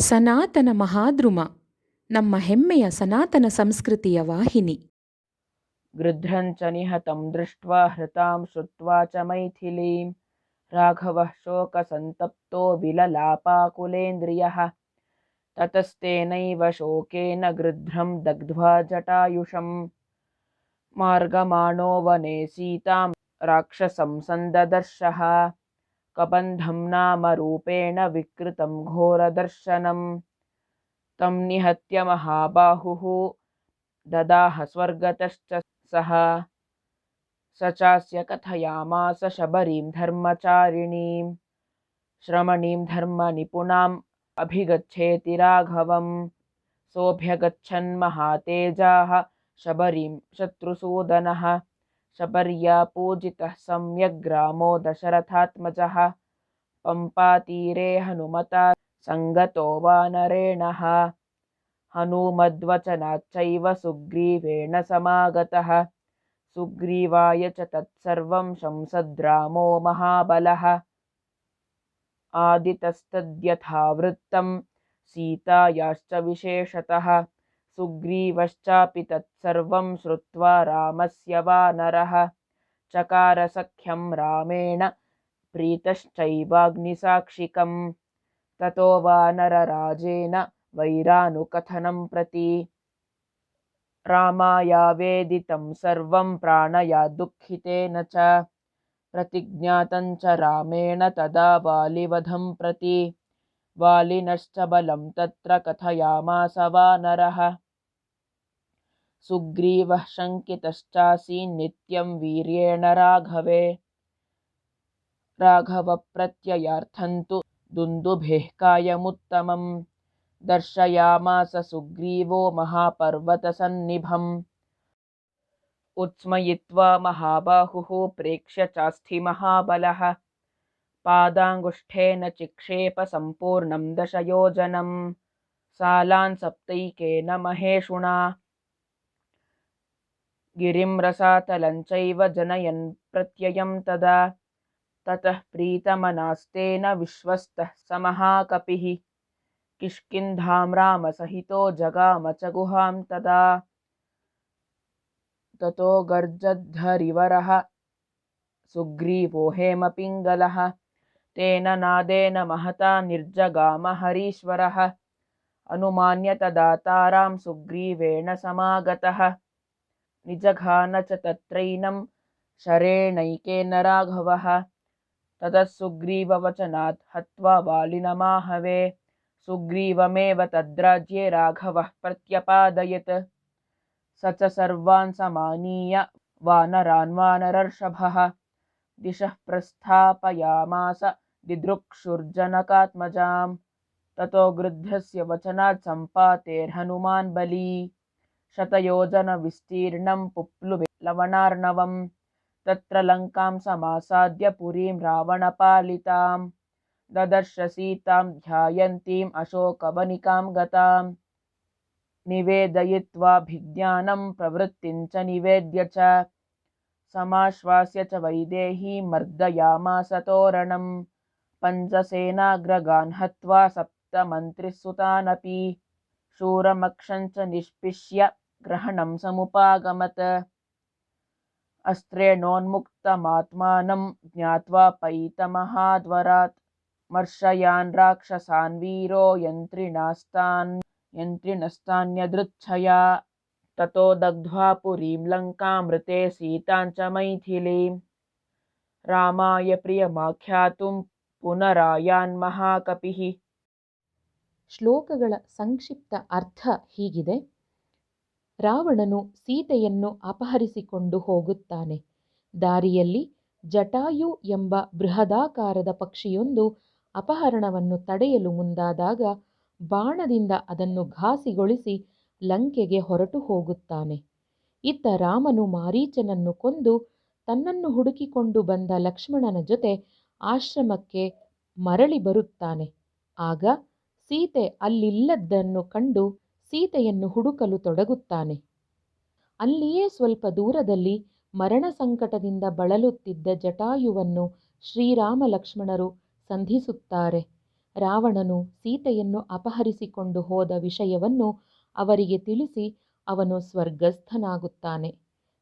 ಸನಾತನ ಮಹಾದ್ರುಮ ನಮ್ಮ ಹೆಮ್ಮೆಯ ಸನಾತನ ಸಂಸ್ಕೃತಿಯ ವಾಹಿನಿ. ಗೃಧ್ರಂಚ ನಿಹತಂ ದೃಷ್ಟ್ವಾ ಹೃತಾಂ ಶ್ರುತ್ವಾ ಚ ಮೈಥಿಲೀಂ ರಾಘವಃ ಶೋಕಸಂತಪ್ತೋ ವಿಲಲಾಪಾಕುಲೇಂದ್ರಿಯಃ ತತಸ್ತೇನೈವ ಶೋಕೇನ ಗೃಧ್ರಂ ದಗ್ಧ್ವಾ ಜಟಾಯುಷಂ ಮಾರ್ಗಮಾಣೋ ವನೆ ಸೀತಾಂ ರಾಕ್ಷಸಂ ಸಂದದರ್ಶಃ ಕಬಂಧಂ ನಾಮ ರೂಪೇಣ ವಿಕೃತಂ ಘೋರದರ್ಶನಂ ತಂ ನಿಹತ್ಯ ಮಹಾಬಾಹುಃ ದದಾಹ ಸ್ವರ್ಗತಶ್ಚ ಸಹ ಸ ಚಾಸ್ಯ ಕಥಯಾಮಾಸ ಶಬರೀಂ ಧರ್ಮಚಾರಿಣೀಂ ಶ್ರಮಣೀಂ ಧರ್ಮ ನಿಪುಣಾಂ ಅಭಿಗಚ್ಚೇತಿ ರಾಘವಂ ಸೋಭ್ಯಗಚ್ಚನ್ ಮಹಾತೇಜಾಃ ಶಬರೀಂ ಶತ್ರುಸೂದನಃ ಶಬರ್ಯಾ ಪೂಜಿತಃ ಸಮ್ಯಗ್ ರಾಮೋ ದಶರಥಾತ್ಮಜಃ ಪಂಪಾತೀರೆ ಹನುಮತಾ ಸಂಗತೋ ವಾನರೇಣಃ ಹನುಮದ್ವಚನಾಚ್ಚೈವ ಸುಗ್ರೀವೇಣ ಸಮಾಗತಃ ಸುಗ್ರೀವಾಯ ಚ ತತ್ಸರ್ವಂ ಶಂಸದ್ರಾಮೋ ಮಹಾಬಲಃ ಆದಿತಸ್ತದ್ಯಥಾವೃತ್ತಂ ಸೀತಾಯಾಶ್ಚ ವಿಶೇಷತಃ ಸುಗ್ರೀವಶ್ಚಾಪಿ ತತ್ಸರ್ವಂ ಶ್ರುತ್ವಾ ರಾಮಸ್ಯ ವಾನರಃ ಚಕಾರ ಸಖ್ಯಂ ರಾಮೇಣ ಪ್ರೀತಶ್ಚೈವಾಗ್ನಿಸಾಕ್ಷಿಕಂ ತತೋ ವಾನರರಾಜೇನ ವೈರಾನುಕಥನಂ ಪ್ರತಿ ರಾಮಾಯಾವೇದಿತಂ ಸರ್ವಂ ಪ್ರಾಣಯಾ ದುಃಖಿತೇನ ಚ ಪ್ರತಿಜ್ಞಾತಂ ಚ ರಾಮೇಣ ತದಾ ವಾಲಿವಧಂ ಪ್ರತಿ ವಾಲಿನಶ್ಚ ಬಲಂ ತತ್ರ ಕಥಯಾಮಾಸ ವಾನರಃ ಸುಗ್ರೀವಃ ಶಂಕಿತಶ್ಚಾಸೀನ್ ನಿತ್ಯಂ ವೀರ್ಯೇಣ ರಾಘವೇ ರಾಘವಪ್ರತ್ಯಯಾರ್ಥಂತು ದುಂದುಭೇಃ ಕಾಯಮುತ್ತಮಂ ದರ್ಶಯಾಮಾಸ ಸುಗ್ರೀವೋ ಮಹಾಪರ್ವತಸನ್ನಿಭಂ ಉತ್ಸ್ಮಯಿತ್ವಾ ಮಹಾಬಾಹುಃ ಪ್ರೇಕ್ಷ್ಯ ಚಾಸ್ಥಿ ಮಹಾಬಲಃ ಪಾದಾಂಗುಷ್ಠೇನ ಚಿಕ್ಷೇಪ ಸಂಪೂರ್ಣಂ ದಶಯೋಜನಂ ಸಾಲಾನ್ ಸಪ್ತೈಕೇನ ಮಹೇಷುಣಾ ಗಿರಿಂ ರಸಾತಲಂಚೈವ ಜನಯನ್ ಪ್ರತ್ಯಯಂ ತದಾ ತತಃ ಪ್ರೀತಮನಾಸ್ತೇನ ವಿಶ್ವಸ್ತಃ ಸ ಮಹಾಕಪಿಃ ಕಿಷ್ಕಿಂಧಾಂ ರಾಮಸಹಿತೋ ಜಗಾಮ ಚ ಗುಹಾಂ ತದಾ ತತೋ ಗರ್ಜದ್ಧರಿವರಃ ಸುಗ್ರೀವೋ ಹೇಮಪಿಂಗಲಃ ತೇನ ನಾದೇನ ಮಹತಾ ನಿರ್ಜಗಾಮ ಹರೀಶ್ವರಃ ಅನುಮಾನ್ಯ ತದಾ ತಾರಾಂ ಸುಗ್ರೀವೇಣ ಸಮಾಗತಃ ನಿಜಘಾನ ಚ ತತ್ರೈನಂ ಶರೇಣೈಕೇನ ರಾಘವಃ ತತಃ ಸುಗ್ರೀವವಚನಾತ್ ಹತ್ವಾ ವಾಲಿನಮಾಹವೇ ಸುಗ್ರೀವಮೇವ ತದ್ರಾಜ್ಯೆ ರಾಘವಃ ಪ್ರತ್ಯಪಾದಯತ್ ಸ ಚ ಸರ್ವಾನ್ ಸಮಾನೀಯ ವಾನರಾನ್ ವಾನರರ್ಷಭಃ ದಿಶಃ ಪ್ರಸ್ಥಾಪಯಾಮಾಸ ದಿದೃಕ್ಷುರ್ಜನಕಾತ್ಮಜಾಂ ತತೋ ಗೃಧ್ಯಸ್ಯ ವಚನಾತ್ ಸಂಪಾತೇರ್ಹನುಮಾನ್ ಬಲೀ ಶತಯೋಜನ ವಿಸ್ತೀರ್ಣಂ ಪುಪ್ಲುವೆ ಲವಣಾರ್ಣವಂ ತತ್ರ ಲಂಕಾಂ ಸಮಾಸಾದ್ಯ ಪುರೀಂ ರಾವಣಪಾಲಿತಾಂ ದದರ್ಶ ಸೀತಾಂ ಧ್ಯಾಯಂತೀಂ ಅಶೋಕವನಿಕಾಂ ಗತಾಂ ನಿವೇದಯಿತ್ವಾಭಿಜ್ಞಾನಂ ಪ್ರವೃತ್ತಿಂ ಚ ನಿವೇದ್ಯ ಚ ಸಮಾಶ್ವಾಸ್ಯ ಚ ವೈದೇಹೀಂ ಮರ್ದಯಾಮಾಸ ತೋರಣಂ ಪಂಚಸೇನಾಗ್ರಗಾನ್ ಹತ್ವಾ ಸಪ್ತಮಂತ್ರಿಸುತಾನಪಿ ಶೂರಮಕ್ಷಂ ಚ ನಿಷ್ಪಿಷ್ಯ ಗ್ರಹಣಂ ಸಮುಪಾಗಮತ್ ಅಸ್ತ್ರೇಣೋನ್ಮುಕ್ತಮಾತ್ಮಾನಂ ಜ್ಞಾತ್ವಾ ಪೈತಮಹಾದ್ವರಾತ್ ಮರ್ಷಯಾನ್ ರಾಕ್ಷಸಾನ್ ವೀರೋ ಯಂತ್ರಿಣಸ್ತಾನ್ಯದೃಚ್ಛಯಾ ತತೋ ದಗ್ಧ್ವಾ ಪುರೀಂ ಲಂಕಾಮೃತೆ ಸೀತಾಂ ಚ ಮೈಥಿಲೀಂ ರಾಮಾಯ ಪ್ರಿಯಮಾಖ್ಯಾತುಂ ಪುನರಾಯಾನ್ ಮಹಾಕಪಿಃ. ಶ್ಲೋಕಗಳ ಸಂಕ್ಷಿಪ್ತ ಅರ್ಥ ಹೀಗಿದೆ. ರಾವಣನು ಸೀತೆಯನ್ನು ಅಪಹರಿಸಿಕೊಂಡು ಹೋಗುತ್ತಾನೆ. ದಾರಿಯಲ್ಲಿ ಜಟಾಯು ಎಂಬ ಬೃಹದಾಕಾರದ ಪಕ್ಷಿಯೊಂದು ಅಪಹರಣವನ್ನು ತಡೆಯಲು ಮುಂದಾದಾಗ ಬಾಣದಿಂದ ಅದನ್ನು ಘಾಸಿಗೊಳಿಸಿ ಲಂಕೆಗೆ ಹೊರಟು ಹೋಗುತ್ತಾನೆ. ಇತ್ತ ರಾಮನು ಮಾರೀಚನನ್ನು ಕೊಂದು ತನ್ನನ್ನು ಹುಡುಕಿಕೊಂಡು ಬಂದ ಲಕ್ಷ್ಮಣನ ಜೊತೆ ಆಶ್ರಮಕ್ಕೆ ಮರಳಿ ಬರುತ್ತಾನೆ. ಆಗ ಸೀತೆ ಅಲ್ಲಿಲ್ಲದ್ದನ್ನು ಕಂಡು ಸೀತೆಯನ್ನು ಹುಡುಕಲು ತೊಡಗುತ್ತಾನೆ. ಅಲ್ಲಿಯೇ ಸ್ವಲ್ಪ ದೂರದಲ್ಲಿ ಮರಣ ಸಂಕಟದಿಂದ ಬಳಲುತ್ತಿದ್ದ ಜಟಾಯುವನ್ನು ಶ್ರೀರಾಮ ಲಕ್ಷ್ಮಣರು ಸಂಧಿಸುತ್ತಾರೆ. ರಾವಣನು ಸೀತೆಯನ್ನು ಅಪಹರಿಸಿಕೊಂಡು ಹೋದ ವಿಷಯವನ್ನು ಅವರಿಗೆ ತಿಳಿಸಿ ಅವನು ಸ್ವರ್ಗಸ್ಥನಾಗುತ್ತಾನೆ.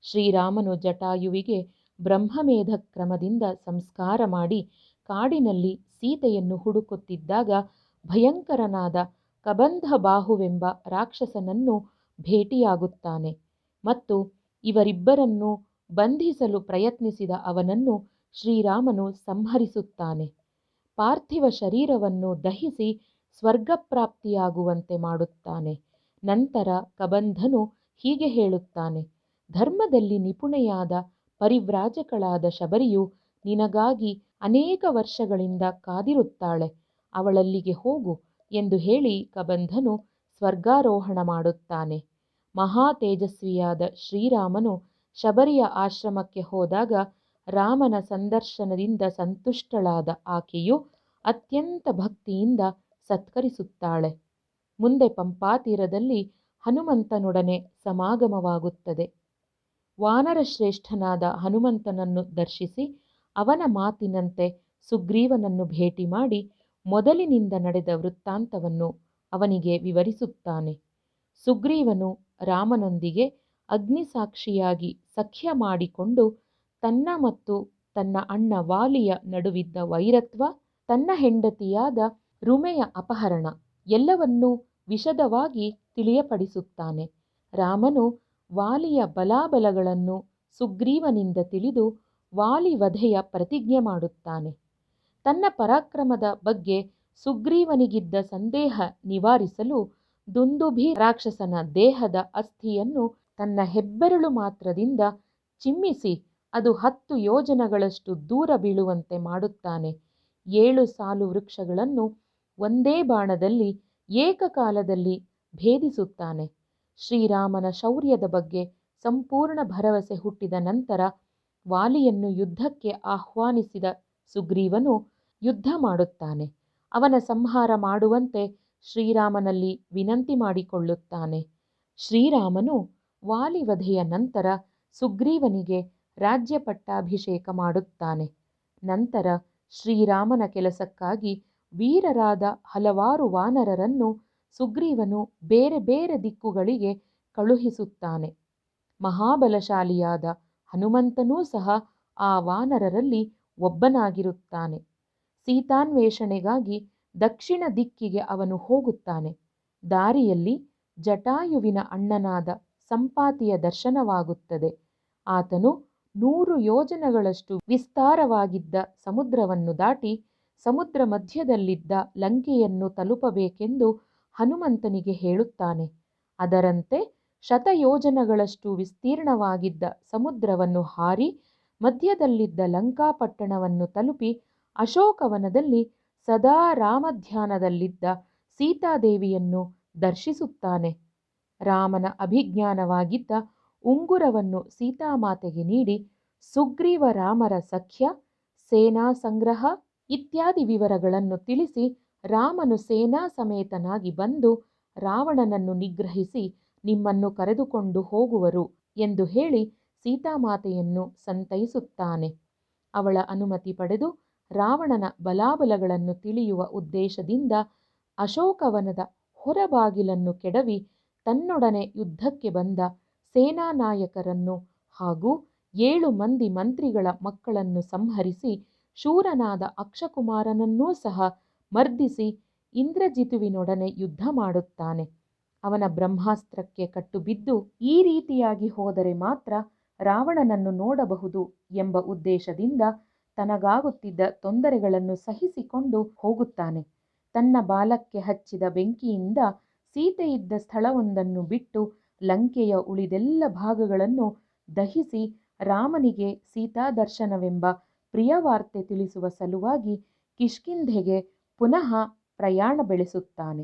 ಶ್ರೀರಾಮನು ಜಟಾಯುವಿಗೆ ಬ್ರಹ್ಮಮೇಧ ಕ್ರಮದಿಂದ ಸಂಸ್ಕಾರ ಮಾಡಿ ಕಾಡಿನಲ್ಲಿ ಸೀತೆಯನ್ನು ಹುಡುಕುತ್ತಿದ್ದಾಗ ಭಯಂಕರನಾದ ಕಬಂಧ ಬಾಹುವೆಂಬ ರಾಕ್ಷಸನನ್ನು ಭೇಟಿಯಾಗುತ್ತಾನೆ ಮತ್ತು ಇವರಿಬ್ಬರನ್ನೂ ಬಂಧಿಸಲು ಪ್ರಯತ್ನಿಸಿದ ಅವನನ್ನು ಶ್ರೀರಾಮನು ಸಂಹರಿಸುತ್ತಾನೆ. ಪಾರ್ಥಿವ ಶರೀರವನ್ನು ದಹಿಸಿ ಸ್ವರ್ಗಪ್ರಾಪ್ತಿಯಾಗುವಂತೆ ಮಾಡುತ್ತಾನೆ. ನಂತರ ಕಬಂಧನು ಹೀಗೆ ಹೇಳುತ್ತಾನೆ: ಧರ್ಮದಲ್ಲಿ ನಿಪುಣೆಯಾದ ಪರಿವ್ರಾಜಕಳಾದ ಶಬರಿಯು ನಿನಗಾಗಿ ಅನೇಕ ವರ್ಷಗಳಿಂದ ಕಾದಿರುತ್ತಾಳೆ, ಅವಳಲ್ಲಿಗೆ ಹೋಗು ಎಂದು ಹೇಳಿ ಕಬಂಧನು ಸ್ವರ್ಗಾರೋಹಣ ಮಾಡುತ್ತಾನೆ. ಮಹಾ ತೇಜಸ್ವಿಯಾದ ಶ್ರೀರಾಮನು ಶಬರಿಯ ಆಶ್ರಮಕ್ಕೆ ಹೋದಾಗ ರಾಮನ ಸಂದರ್ಶನದಿಂದ ಸಂತುಷ್ಟಳಾದ ಆಕೆಯು ಅತ್ಯಂತ ಭಕ್ತಿಯಿಂದ ಸತ್ಕರಿಸುತ್ತಾಳೆ. ಮುಂದೆ ಪಂಪಾತೀರದಲ್ಲಿ ಹನುಮಂತನೊಡನೆ ಸಮಾಗಮವಾಗುತ್ತದೆ. ವಾನರಶ್ರೇಷ್ಠನಾದ ಹನುಮಂತನನ್ನು ದರ್ಶಿಸಿ ಅವನ ಮಾತಿನಂತೆ ಸುಗ್ರೀವನನ್ನು ಭೇಟಿ ಮಾಡಿ ಮೊದಲಿನಿಂದ ನಡೆದ ವೃತ್ತಾಂತವನ್ನು ಅವನಿಗೆ ವಿವರಿಸುತ್ತಾನೆ. ಸುಗ್ರೀವನು ರಾಮನೊಂದಿಗೆ ಅಗ್ನಿಸಾಕ್ಷಿಯಾಗಿ ಸಖ್ಯ ಮಾಡಿಕೊಂಡು ತನ್ನ ಮತ್ತು ತನ್ನ ಅಣ್ಣ ವಾಲಿಯ ನಡುವಿದ್ದ ವೈರತ್ವ, ತನ್ನ ಹೆಂಡತಿಯಾದ ರುಮೆಯ ಅಪಹರಣ ಎಲ್ಲವನ್ನೂ ವಿಶದವಾಗಿ ತಿಳಿಯಪಡಿಸುತ್ತಾನೆ. ರಾಮನು ವಾಲಿಯ ಬಲಾಬಲಗಳನ್ನು ಸುಗ್ರೀವನಿಂದ ತಿಳಿದು ವಾಲಿವಧೆಯ ಪ್ರತಿಜ್ಞೆ ಮಾಡುತ್ತಾನೆ. ತನ್ನ ಪರಾಕ್ರಮದ ಬಗ್ಗೆ ಸುಗ್ರೀವನಿಗಿದ್ದ ಸಂದೇಹ ನಿವಾರಿಸಲು ದುಂದುಭಿ ರಾಕ್ಷಸನ ದೇಹದ ಅಸ್ಥಿಯನ್ನು ತನ್ನ ಹೆಬ್ಬೆರಳು ಮಾತ್ರದಿಂದ ಚಿಮ್ಮಿಸಿ ಅದು 10 ಯೋಜನಗಳಷ್ಟು ದೂರ ಬೀಳುವಂತೆ ಮಾಡುತ್ತಾನೆ. 7 ಸಾಲು ವೃಕ್ಷಗಳನ್ನು ಒಂದೇ ಬಾಣದಲ್ಲಿ ಏಕಕಾಲದಲ್ಲಿ ಭೇದಿಸುತ್ತಾನೆ. ಶ್ರೀರಾಮನ ಶೌರ್ಯದ ಬಗ್ಗೆ ಸಂಪೂರ್ಣ ಭರವಸೆ ಹುಟ್ಟಿದ ನಂತರ ವಾಲಿಯನ್ನು ಯುದ್ಧಕ್ಕೆ ಆಹ್ವಾನಿಸಿದ ಸುಗ್ರೀವನು ಯುದ್ಧ ಮಾಡುತ್ತಾನೆ. ಅವನ ಸಂಹಾರ ಮಾಡುವಂತೆ ಶ್ರೀರಾಮನಲ್ಲಿ ವಿನಂತಿ ಮಾಡಿಕೊಳ್ಳುತ್ತಾನೆ. ಶ್ರೀರಾಮನು ವಾಲಿವಧೆಯ ನಂತರ ಸುಗ್ರೀವನಿಗೆ ರಾಜ್ಯ ಪಟ್ಟಾಭಿಷೇಕ ಮಾಡುತ್ತಾನೆ. ನಂತರ ಶ್ರೀರಾಮನ ಕೆಲಸಕ್ಕಾಗಿ ವೀರರಾದ ಹಲವಾರು ವಾನರರನ್ನು ಸುಗ್ರೀವನು ಬೇರೆ ಬೇರೆ ದಿಕ್ಕುಗಳಿಗೆ ಕಳುಹಿಸುತ್ತಾನೆ. ಮಹಾಬಲಶಾಲಿಯಾದ ಹನುಮಂತನೂ ಸಹ ಆ ವಾನರರಲ್ಲಿ ಒಬ್ಬನಾಗಿರುತ್ತಾನೆ. ಸೀತಾನ್ವೇಷಣೆಗಾಗಿ ದಕ್ಷಿಣ ದಿಕ್ಕಿಗೆ ಅವನು ಹೋಗುತ್ತಾನೆ. ದಾರಿಯಲ್ಲಿ ಜಟಾಯುವಿನ ಅಣ್ಣನಾದ ಸಂಪಾತಿಯ ದರ್ಶನವಾಗುತ್ತದೆ. ಆತನು 100 ಯೋಜನಗಳಷ್ಟು ವಿಸ್ತಾರವಾಗಿದ್ದ ಸಮುದ್ರವನ್ನು ದಾಟಿ ಸಮುದ್ರ ಮಧ್ಯದಲ್ಲಿದ್ದ ಲಂಕೆಯನ್ನು ತಲುಪಬೇಕೆಂದು ಹನುಮಂತನಿಗೆ ಹೇಳುತ್ತಾನೆ. ಅದರಂತೆ 100 ಯೋಜನಗಳಷ್ಟು ವಿಸ್ತೀರ್ಣವಾಗಿದ್ದ ಸಮುದ್ರವನ್ನು ಹಾರಿ ಮಧ್ಯದಲ್ಲಿದ್ದ ಲಂಕಾಪಟ್ಟಣವನ್ನು ತಲುಪಿ ಅಶೋಕವನದಲ್ಲಿ ಸದಾ ರಾಮಧ್ಯಾನದಲ್ಲಿದ್ದ ಸೀತಾದೇವಿಯನ್ನು ದರ್ಶಿಸುತ್ತಾನೆ. ರಾಮನ ಅಭಿಜ್ಞಾನವಾಗಿದ್ದ ಉಂಗುರವನ್ನು ಸೀತಾಮಾತೆಗೆ ನೀಡಿ ಸುಗ್ರೀವ ರಾಮರ ಸಖ್ಯ, ಸೇನಾ ಸಂಗ್ರಹ ಇತ್ಯಾದಿ ವಿವರಗಳನ್ನು ತಿಳಿಸಿ ರಾಮನು ಸೇನಾ ಸಮೇತನಾಗಿ ಬಂದು ರಾವಣನನ್ನು ನಿಗ್ರಹಿಸಿ ನಿಮ್ಮನ್ನು ಕರೆದುಕೊಂಡು ಹೋಗುವರು ಎಂದು ಹೇಳಿ ಸೀತಾಮಾತೆಯನ್ನು ಸಂತೈಸುತ್ತಾನೆ. ಅವಳ ಅನುಮತಿ ಪಡೆದು ರಾವಣನ ಬಲಾಬಲಗಳನ್ನು ತಿಳಿಯುವ ಉದ್ದೇಶದಿಂದ ಅಶೋಕವನದ ಹೊರಬಾಗಿಲನ್ನು ಕೆಡವಿ ತನ್ನೊಡನೆ ಯುದ್ಧಕ್ಕೆ ಬಂದ ಸೇನಾ ನಾಯಕರನ್ನು ಹಾಗೂ 7 ಮಂದಿ ಮಂತ್ರಿಗಳ ಮಕ್ಕಳನ್ನು ಸಂಹರಿಸಿ ಶೂರನಾದ ಅಕ್ಷಕುಮಾರನನ್ನೂ ಸಹ ಮರ್ದಿಸಿ ಇಂದ್ರಜಿತುವಿನೊಡನೆ ಯುದ್ಧ ಮಾಡುತ್ತಾನೆ. ಅವನ ಬ್ರಹ್ಮಾಸ್ತ್ರಕ್ಕೆ ಕಟ್ಟುಬಿದ್ದು ಈ ರೀತಿಯಾಗಿ ಹೋದರೆ ಮಾತ್ರ ರಾವಣನನ್ನು ನೋಡಬಹುದು ಎಂಬ ಉದ್ದೇಶದಿಂದ ತನಗಾಗುತ್ತಿದ್ದ ತೊಂದರೆಗಳನ್ನು ಸಹಿಸಿಕೊಂಡು ಹೋಗುತ್ತಾನೆ. ತನ್ನ ಬಾಲಕ್ಕೆ ಹಚ್ಚಿದ ಬೆಂಕಿಯಿಂದ ಸೀತೆಯಿದ್ದ ಸ್ಥಳವೊಂದನ್ನು ಬಿಟ್ಟು ಲಂಕೆಯ ಉಳಿದೆಲ್ಲ ಭಾಗಗಳನ್ನು ದಹಿಸಿ ರಾಮನಿಗೆ ಸೀತಾದರ್ಶನವೆಂಬ ಪ್ರಿಯವಾರ್ತೆ ತಿಳಿಸುವ ಸಲುವಾಗಿ ಕಿಷ್ಕಿಂಧೆಗೆ ಪುನಃ ಪ್ರಯಾಣ ಬೆಳೆಸುತ್ತಾನೆ.